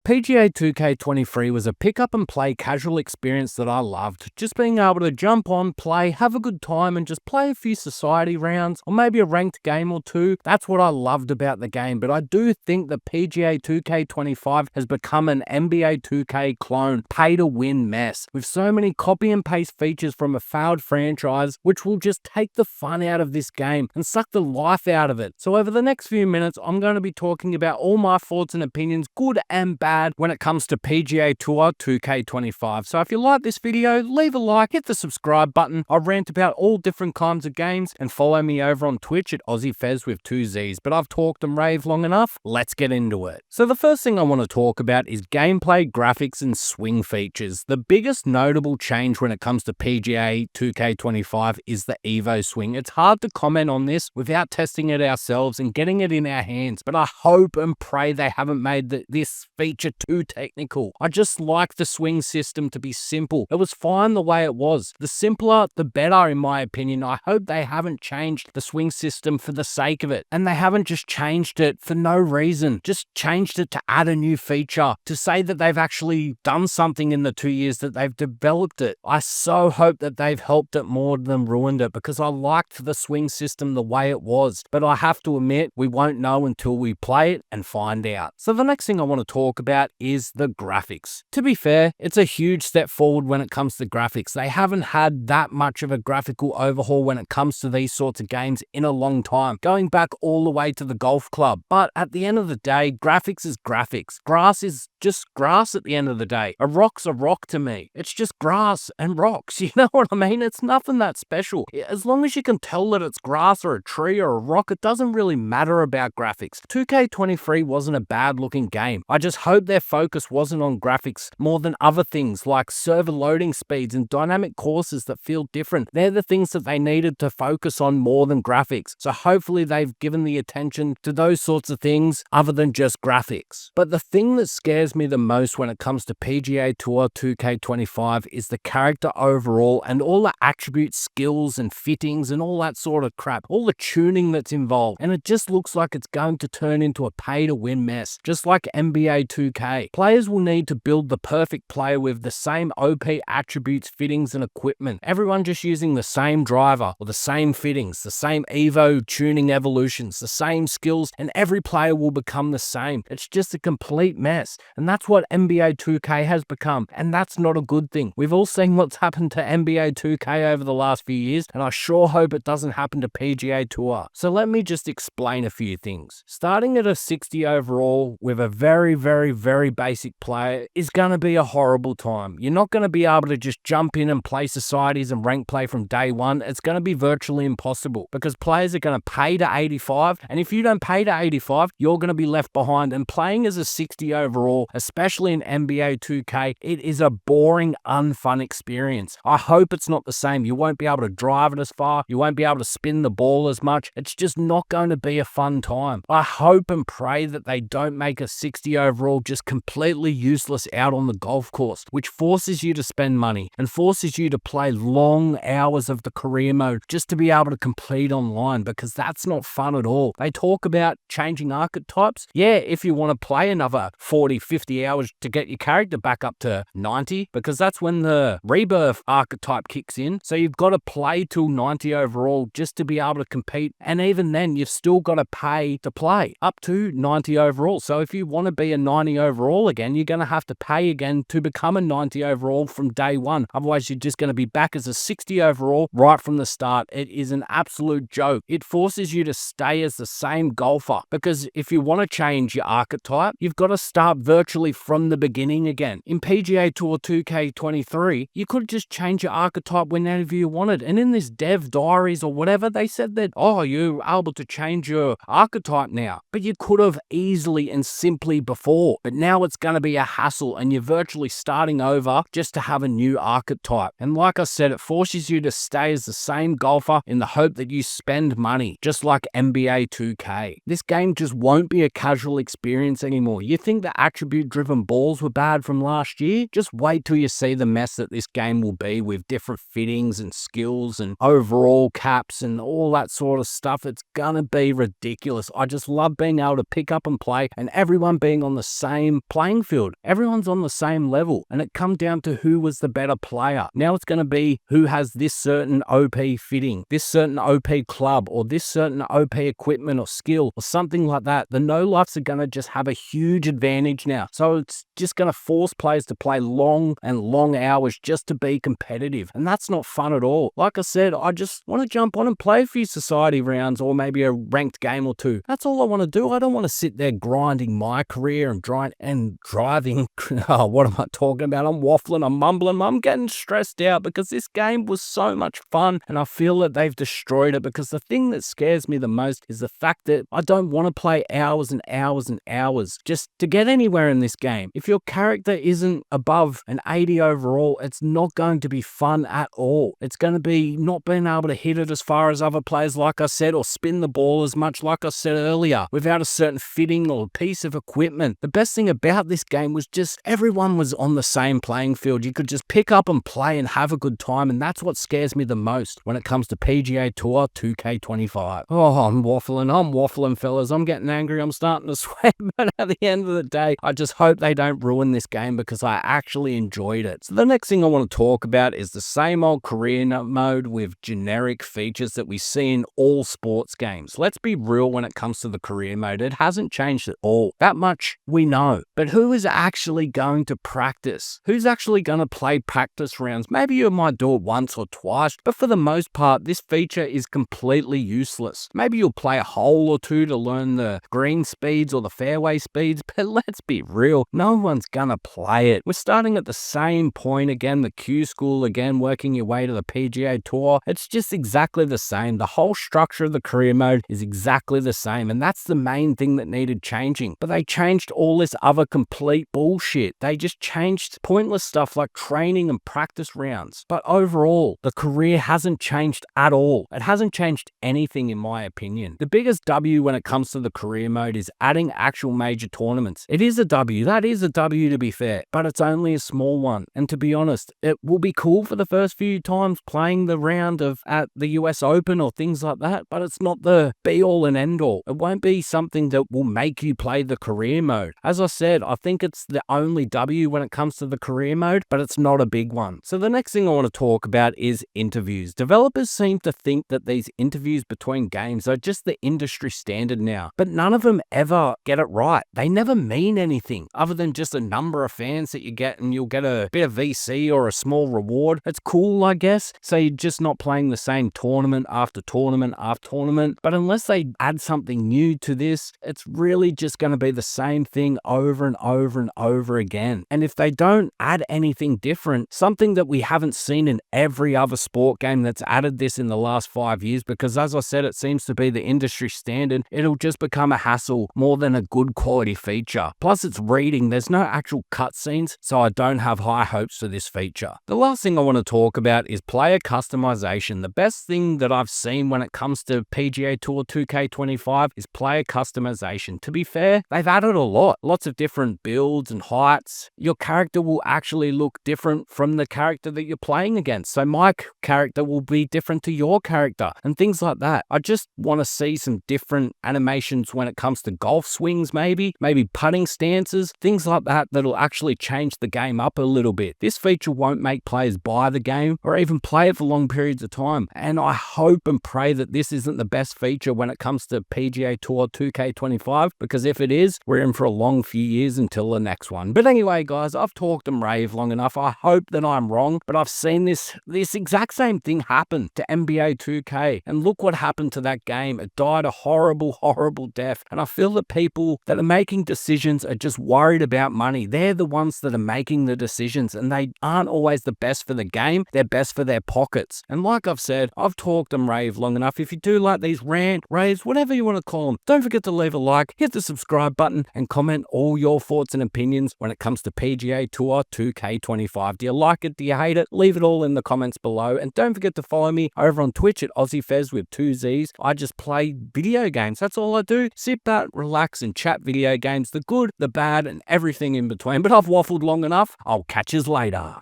PGA 2K23 was a pick up and play casual experience that I loved. Just being able to jump on, play, have a good time, and just play a few society rounds, or maybe a ranked game or two. That's what I loved about the game, but I do think the PGA 2K25 has become an NBA 2K clone, pay-to-win mess, with so many copy and paste features from a failed franchise, which will just take the fun out of this game and suck the life out of it. So over the next few minutes, I'm going to be talking about all my thoughts and opinions, good and bad, when it comes to PGA Tour 2K25. So if you like this video, leave a like, hit the subscribe button. I rant about all different kinds of games, and follow me over on Twitch at AussieFez with 2 Z's. But I've talked and raved long enough, let's get into it. So the first thing I want to talk about is gameplay, graphics, and swing features. The biggest notable change when it comes to PGA 2K25 is the EVO SWING. It's hard to comment on this without testing it ourselves and getting it in our hands, but I hope and pray they haven't made this feature too technical. I just like the swing system to be simple. It was fine the way it was. The simpler, the better, in my opinion. I hope they haven't changed the swing system for the sake of it, and they haven't just changed it for no reason. Just changed it to add a new feature, to say that they've actually done something in the 2 years that they've developed it. I so hope that they've helped it more than ruined it, because I liked the swing system the way it was. But I have to admit, we won't know until we play it and find out. So the next thing I want to talk about is the graphics. To be fair, it's a huge step forward when it comes to graphics. They haven't had that much of a graphical overhaul when it comes to these sorts of games in a long time, going back all the way to the golf club. But at the end of the day, graphics is graphics. Grass is just grass at the end of the day. A rock's a rock to me. It's just grass and rocks, you know what I mean? It's nothing that special. As long as you can tell that it's grass or a tree or a rock, it doesn't really matter about graphics. 2K23 wasn't a bad looking game. I just hope their focus wasn't on graphics more than other things like server loading speeds and dynamic courses that feel different. They're the things that they needed to focus on more than graphics. So hopefully they've given the attention to those sorts of things other than just graphics. But the thing that scares me the most when it comes to PGA Tour 2K25 is the character overall, and all the attributes, skills and fittings and all that sort of crap, all the tuning that's involved. And it just looks like it's going to turn into a pay-to-win mess, just like NBA 2K. Players will need to build the perfect player with the same OP attributes, fittings and equipment. Everyone just using the same driver or the same fittings, the same EVO tuning evolutions, the same skills, and every player will become the same. It's just a complete mess. And that's what NBA 2K has become. And that's not a good thing. We've all seen what's happened to NBA 2K over the last few years, and I sure hope it doesn't happen to PGA Tour. So let me just explain a few things. Starting at a 60 overall with a very basic player is going to be a horrible time. You're not going to be able to just jump in and play societies and rank play from day one. It's going to be virtually impossible, because players are going to pay to 85, and if you don't pay to 85, you're going to be left behind. And playing as a 60 overall, especially in NBA 2K, it is a boring, unfun experience. I hope it's not the same. You won't be able to drive it as far. You won't be able to spin the ball as much. It's just not going to be a fun time. I hope and pray that they don't make a 60 overall just completely useless out on the golf course, which forces you to spend money and forces you to play long hours of the career mode just to be able to compete online, because that's not fun at all. They talk about changing archetypes. Yeah, if you want to play another 40, 50 hours to get your character back up to 90, because that's when the rebirth archetype kicks in. So you've got to play till 90 overall just to be able to compete. And even then, you've still got to pay to play up to 90 overall. So if you want to be a 90 overall again, you're going to have to pay again to become a 90 overall from day one. Otherwise, you're just going to be back as a 60 overall right from the start. It is an absolute joke. It forces you to stay as the same golfer, because if you want to change your archetype, you've got to start virtually from the beginning again. In PGA Tour 2K23, you could just change your archetype whenever you wanted. And in this dev diaries or whatever, they said that, oh, you're able to change your archetype now. But you could have easily and simply before. But now it's going to be a hassle, and you're virtually starting over just to have a new archetype. And like I said, it forces you to stay as the same golfer in the hope that you spend money, just like NBA 2K. This game just won't be a casual experience anymore. You think the attribute-driven balls were bad from last year? Just wait till you see the mess that this game will be, with different fittings and skills and overall caps and all that sort of stuff. It's gonna be ridiculous. I just love being able to pick up and play, and everyone being on the same same playing field. Everyone's on the same level, and it come down to who was the better player. Now it's going to be who has this certain OP fitting, this certain OP club, or this certain OP equipment or skill or something like that. The no-lifes are going to just have a huge advantage now. So it's just going to force players to play long and long hours just to be competitive. And that's not fun at all. Like I said, I just want to jump on and play a few society rounds or maybe a ranked game or two. That's all I want to do. I don't want to sit there grinding my career and driving. Oh, what am I talking about? I'm waffling, I'm mumbling, I'm getting stressed out because this game was so much fun and I feel that they've destroyed it, because the thing that scares me the most is the fact that I don't want to play hours and hours and hours just to get anywhere in this game. If your character isn't above an 80 overall, it's not going to be fun at all. It's going to be not being able to hit it as far as other players, like I said, or spin the ball as much, like I said earlier, without a certain fitting or piece of equipment. The best thing about this game was just everyone was on the same playing field. You could just pick up and play and have a good time, and that's what scares me the most when it comes to PGA Tour 2K25. Oh, I'm waffling, fellas. I'm getting angry. I'm starting to sweat, but at the end of the day, I just hope they don't ruin this game because I actually enjoyed it. So the next thing I want to talk about is the same old career mode with generic features that we see in all sports games. Let's be real when it comes to the career mode. It hasn't changed at all. That much we know. But who is actually going to practice? Who's actually going to play practice rounds? Maybe you might do it once or twice, but for the most part, this feature is completely useless. Maybe you'll play a hole or two to learn the green speeds or the fairway speeds, but let's be real, no one's gonna play it. We're starting at the same point again, the Q school again, working your way to the PGA Tour. It's just exactly the same. The whole structure of the career mode is exactly the same, and that's the main thing that needed changing. But they changed all this other complete bullshit. They just changed pointless stuff like training and practice rounds. But overall, the career hasn't changed at all. It hasn't changed anything in my opinion. The biggest W when it comes to the career mode is adding actual major tournaments. It is a W. That is a W, to be fair, but it's only a small one. And to be honest, it will be cool for the first few times playing the round at the US Open or things like that, but it's not the be all and end all. It won't be something that will make you play the career mode. As I said, I think it's the only W when it comes to the career mode, but it's not a big one. So the next thing I want to talk about is interviews. Developers seem to think that these interviews between games are just the industry standard now, but none of them ever get it right. They never mean anything other than just a number of fans that you get, and you'll get a bit of VC or a small reward. It's cool, I guess. So you're just not playing the same tournament after tournament after tournament. But unless they add something new to this, it's really just going to be the same thing over and over and over again. And if they don't add anything different, something that we haven't seen in every other sport game that's added this in the last 5 years, because as I said, it seems to be the industry standard, it'll just become a hassle more than a good quality feature. Plus it's reading, there's no actual cutscenes, so I don't have high hopes for this feature. The last thing I want to talk about is player customization. The best thing that I've seen when it comes to PGA Tour 2K25 is player customization. To be fair, they've added a lot. Lots of different builds and heights. Your character will actually look different from the character that you're playing against. So my character will be different to your character and things like that. I just want to see some different animations when it comes to golf swings, maybe putting stances, things like that that'll actually change the game up a little bit. This feature won't make players buy the game or even play it for long periods of time. And I hope and pray that this isn't the best feature when it comes to PGA Tour 2K25, because if it is, we're in for a long few years until the next one. But anyway, guys, I've talked and raved long enough. I hope that I'm wrong, but I've seen this exact same thing happen to NBA 2K. And look what happened to that game. It died a horrible, horrible death. And I feel that people that are making decisions are just worried about money. They're the ones that are making the decisions, and they aren't always the best for the game. They're best for their pockets. And like I've said, I've talked and raved long enough. If you do like these raves, whatever you want to call them, don't forget to leave a like, hit the subscribe button, and comment all your thoughts and opinions when it comes to PGA Tour 2K25. Do you like it? Do you hate it? Leave it all in the comments below. And don't forget to follow me over on Twitch at AussieFez with 2 Z's. I just play video games. That's all I do. Sit back, relax, and chat video games, the good, the bad, and everything in between. But I've waffled long enough. I'll catch yous later.